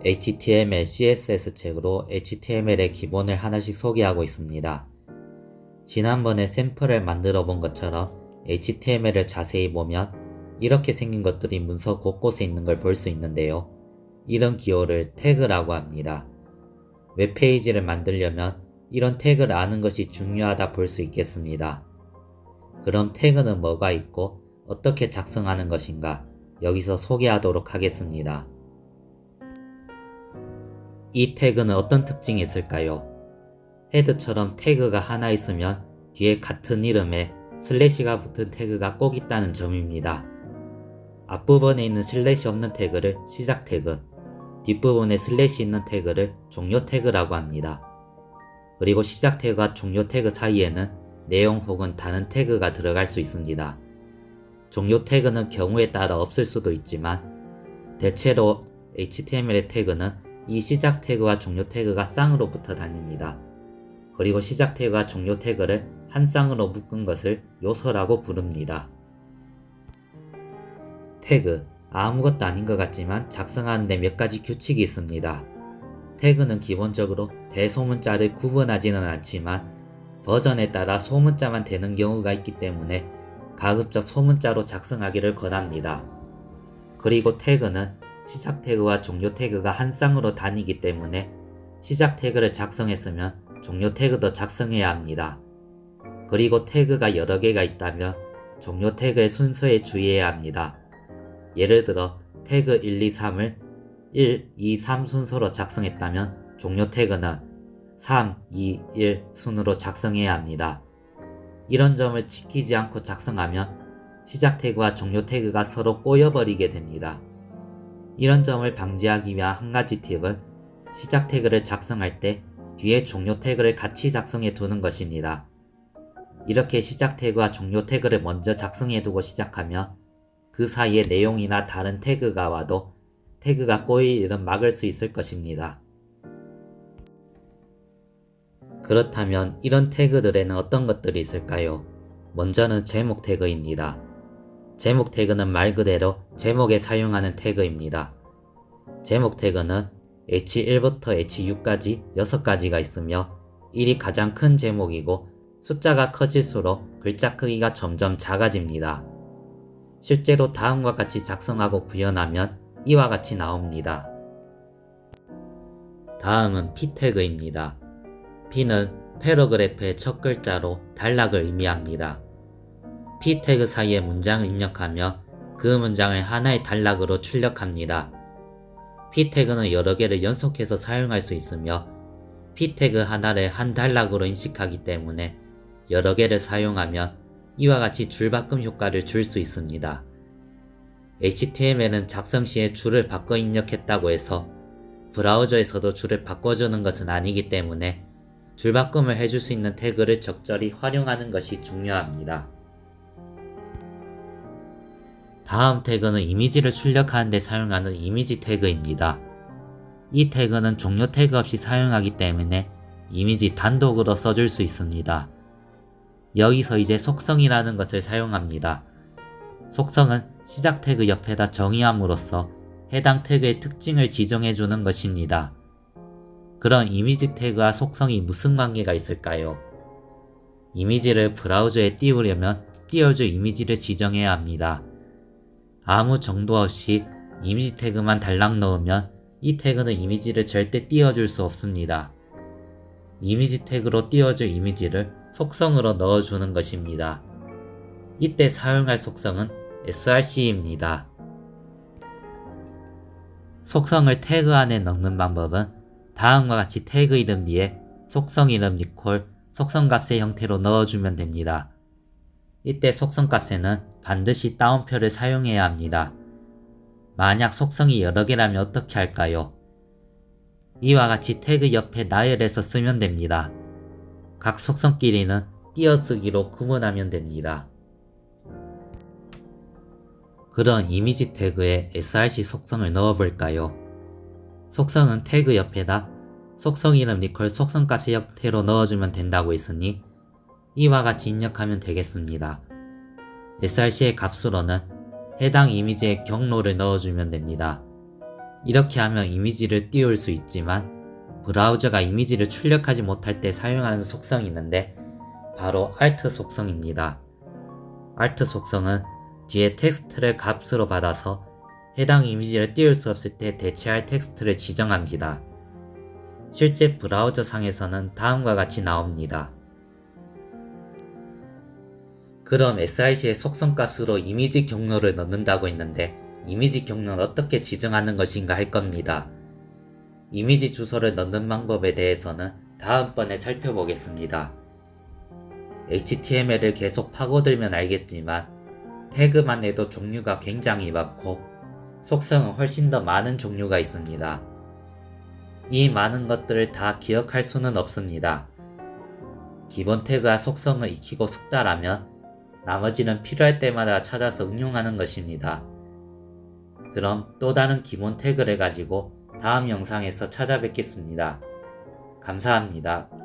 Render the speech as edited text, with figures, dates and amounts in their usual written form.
HTML, CSS 책으로 HTML의 기본을 하나씩 소개하고 있습니다. 지난번에 샘플을 만들어 본 것처럼 HTML을 자세히 보면 이렇게 생긴 것들이 문서 곳곳에 있는 걸 볼 수 있는데요. 이런 기호를 태그라고 합니다. 웹페이지를 만들려면 이런 태그를 아는 것이 중요하다 볼 수 있겠습니다. 그럼 태그는 뭐가 있고 어떻게 작성하는 것인가 여기서 소개하도록 하겠습니다. 이 태그는 어떤 특징이 있을까요? 헤드처럼 태그가 하나 있으면 뒤에 같은 이름에 슬래시가 붙은 태그가 꼭 있다는 점입니다. 앞부분에 있는 슬래시 없는 태그를 시작 태그, 뒷부분에 슬래시 있는 태그를 종료 태그라고 합니다. 그리고 시작 태그와 종료 태그 사이에는 내용 혹은 다른 태그가 들어갈 수 있습니다. 종료 태그는 경우에 따라 없을 수도 있지만 대체로 HTML의 태그는 이 시작 태그와 종료 태그가 쌍으로 붙어 다닙니다. 그리고 시작 태그와 종료 태그를 한 쌍으로 묶은 것을 요소라고 부릅니다. 태그, 아무것도 아닌 것 같지만 작성하는데 몇 가지 규칙이 있습니다. 태그는 기본적으로 대소문자를 구분하지는 않지만 버전에 따라 소문자만 되는 경우가 있기 때문에 가급적 소문자로 작성하기를 권합니다. 그리고 태그는 시작 태그와 종료 태그가 한 쌍으로 다니기 때문에 시작 태그를 작성했으면 종료 태그도 작성해야 합니다. 그리고 태그가 여러 개가 있다면 종료 태그의 순서에 주의해야 합니다. 예를 들어 태그 1, 2, 3을 1, 2, 3 순서로 작성했다면 종료 태그는 3, 2, 1 순으로 작성해야 합니다. 이런 점을 지키지 않고 작성하면 시작 태그와 종료 태그가 서로 꼬여버리게 됩니다. 이런 점을 방지하기 위한 한 가지 팁은 시작 태그를 작성할 때 뒤에 종료 태그를 같이 작성해 두는 것입니다. 이렇게 시작 태그와 종료 태그를 먼저 작성해 두고 시작하면 그 사이에 내용이나 다른 태그가 와도 태그가 꼬일 일은 막을 수 있을 것입니다. 그렇다면 이런 태그들에는 어떤 것들이 있을까요? 먼저는 제목 태그입니다. 제목 태그는 말 그대로 제목에 사용하는 태그입니다. 제목 태그는 H1부터 H6까지 6가지가 있으며 1이 가장 큰 제목이고 숫자가 커질수록 글자 크기가 점점 작아집니다. 실제로 다음과 같이 작성하고 구현하면 이와 같이 나옵니다. 다음은 P 태그입니다. P는 패러그래프의 첫 글자로 단락을 의미합니다. P 태그 사이에 문장을 입력하며 그 문장을 하나의 단락으로 출력합니다. P 태그는 여러 개를 연속해서 사용할 수 있으며 P 태그 하나를 한 단락으로 인식하기 때문에 여러 개를 사용하면 이와 같이 줄바꿈 효과를 줄 수 있습니다. HTML은 작성 시에 줄을 바꿔 입력했다고 해서 브라우저에서도 줄을 바꿔주는 것은 아니기 때문에 줄바꿈을 해줄 수 있는 태그를 적절히 활용하는 것이 중요합니다. 다음 태그는 이미지를 출력하는 데 사용하는 이미지 태그입니다. 이 태그는 종료 태그 없이 사용하기 때문에 이미지 단독으로 써줄 수 있습니다. 여기서 이제 속성이라는 것을 사용합니다. 속성은 시작 태그 옆에다 정의함으로써 해당 태그의 특징을 지정해주는 것입니다. 그런 이미지 태그와 속성이 무슨 관계가 있을까요? 이미지를 브라우저에 띄우려면 띄워줄 이미지를 지정해야 합니다. 아무 정도 없이 이미지 태그만 달랑 넣으면 이 태그는 이미지를 절대 띄워줄 수 없습니다. 이미지 태그로 띄워줄 이미지를 속성으로 넣어주는 것입니다. 이때 사용할 속성은 src입니다. 속성을 태그 안에 넣는 방법은 다음과 같이 태그 이름 뒤에 속성 이름 리콜 속성값의 형태로 넣어주면 됩니다. 이때 속성값에는 반드시 따옴표를 사용해야 합니다. 만약 속성이 여러 개라면 어떻게 할까요? 이와 같이 태그 옆에 나열해서 쓰면 됩니다. 각 속성끼리는 띄어쓰기로 구분하면 됩니다. 그런 이미지 태그에 src 속성을 넣어볼까요? 속성은 태그 옆에다 속성 이름 리콜 속성값의 형태로 넣어주면 된다고 했으니 이와 같이 입력하면 되겠습니다. src의 값으로는 해당 이미지의 경로를 넣어주면 됩니다. 이렇게 하면 이미지를 띄울 수 있지만 브라우저가 이미지를 출력하지 못할 때 사용하는 속성이 있는데 바로 alt 속성입니다. alt 속성은 뒤에 텍스트를 값으로 받아서 해당 이미지를 띄울 수 없을 때 대체할 텍스트를 지정합니다. 실제 브라우저 상에서는 다음과 같이 나옵니다. 그럼 SRC의 속성 값으로 이미지 경로를 넣는다고 했는데 이미지 경로는 어떻게 지정하는 것인가 할 겁니다. 이미지 주소를 넣는 방법에 대해서는 다음번에 살펴보겠습니다. HTML을 계속 파고들면 알겠지만 태그만 해도 종류가 굉장히 많고 속성은 훨씬 더 많은 종류가 있습니다. 이 많은 것들을 다 기억할 수는 없습니다. 기본 태그와 속성을 익히고 숙달하면 나머지는 필요할 때마다 찾아서 응용하는 것입니다. 그럼 또 다른 기본 태그를 가지고 다음 영상에서 찾아뵙겠습니다. 감사합니다.